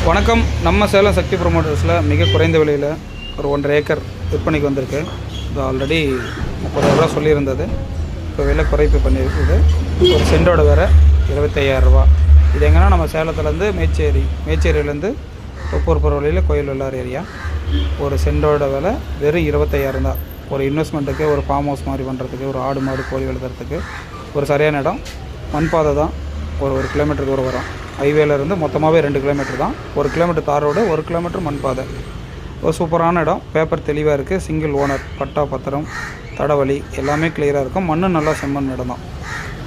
வணக்கம். நம்ம சேலம் சக்தி ப்ரொமோட்டர்ஸில் மிக குறைந்த விலையில் ஒரு 1.5 ஏக்கர் விற்பனைக்கு வந்திருக்கு. இது ஆல்ரெடி 30,000 ரூபா சொல்லியிருந்தது. இப்போ விலை குறைப்பு பண்ணியிருக்குது. ஒரு சென்டோட விலை 25,000 ரூபா. இது எங்கன்னா நம்ம சேலத்துலேருந்து மேச்சேரியிலேருந்து தொப்பூர் போகிற வழியில் கோயில் வெள்ளார் ஏரியா. ஒரு சென்டோட விலை வெறும் 25,000 தான். ஒரு இன்வெஸ்ட்மெண்ட்டுக்கு, ஒரு ஃபார்ம் ஹவுஸ் மாதிரி பண்ணுறதுக்கு, ஒரு ஆடு மாடு கோழி வளர்த்துறதுக்கு ஒரு சரியான இடம். மண்பாதை தான். ஒரு கிலோமீட்டர் தூரம் வரும். ஹைவேலேருந்து மொத்தமாகவே 2 கிலோமீட்டர் தான். 1 கிலோமீட்டர் தார் ரோடு, 1 கிலோமீட்டர் மண் பாதை. ஒரு சூப்பரான இடம். பேப்பர் தெளிவாக இருக்குது. சிங்கிள் ஓனர், பட்டா பத்திரம், தடவழி எல்லாமே கிளியராக இருக்கும். மண்ணு நல்லா செம்மண் இடம் தான்.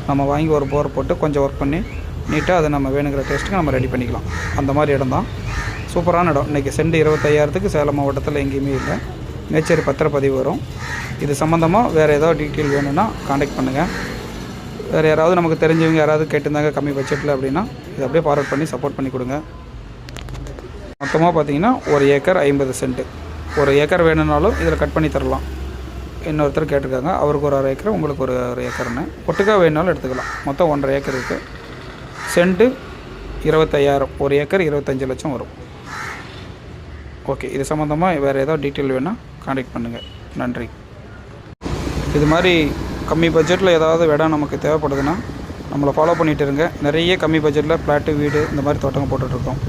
நம்ம வாங்கி ஒரு போர் போட்டு கொஞ்சம் ஒர்க் பண்ணி நீட்டாக அதை நம்ம வேணுங்கிற டேஸ்ட்டுக்கு நம்ம ரெடி பண்ணிக்கலாம். அந்த மாதிரி இடம் தான். சூப்பரான இடம். இன்றைக்கி சென்ட் 25,000க்கு சேலம் மாவட்டத்தில் எங்கேயுமே இல்லை. மேச்சேரி பத்திரப்பதிவு வரும். இது சம்மந்தமாக வேறு ஏதாவது டீட்டெயில் வேணும்னா காண்டாக்ட் பண்ணுங்கள். வேறு யாராவது நமக்கு தெரிஞ்சவங்க யாராவது கேட்டிருந்தாங்க கம்மி பட்ஜெட்டில் அப்படின்னா இதை அப்படியே ஃபார்வர்ட் பண்ணி சப்போர்ட் பண்ணி கொடுங்க. மொத்தமாக பார்த்தீங்கன்னா 1 ஏக்கர் 50 சென்ட்டு. 1 ஏக்கர் வேணும்னாலும் இதில் கட் பண்ணி தரலாம். இன்னொருத்தர் கேட்டிருக்காங்க, அவருக்கு ஒரு 1/2 ஏக்கர், உங்களுக்கு ஒரு 1 ஏக்கர்னு ஒட்டுக்காக வேணுனாலும் எடுத்துக்கலாம். மொத்தம் 1.5 ஏக்கர் இருக்குது. சென்ட்டு 25,000. 1 ஏக்கர் 25 லட்சம் வரும். ஓகே, இது சம்மந்தமாக வேறு ஏதாவது டீட்டெயில் வேணால் காண்டாக்ட் பண்ணுங்கள். நன்றி. இது மாதிரி கம்மி பட்ஜெட்டில் ஏதாவது இடம் நமக்கு தேவைப்படுதுன்னா நம்மளை ஃபாலோ பண்ணிகிட்டு இருங்க. நிறைய கம்மி பட்ஜெட்டில் ஃப்ளாட்டு, வீடு இந்த மாதிரி தோட்டங்கள் போட்டுட்ருக்கோம்.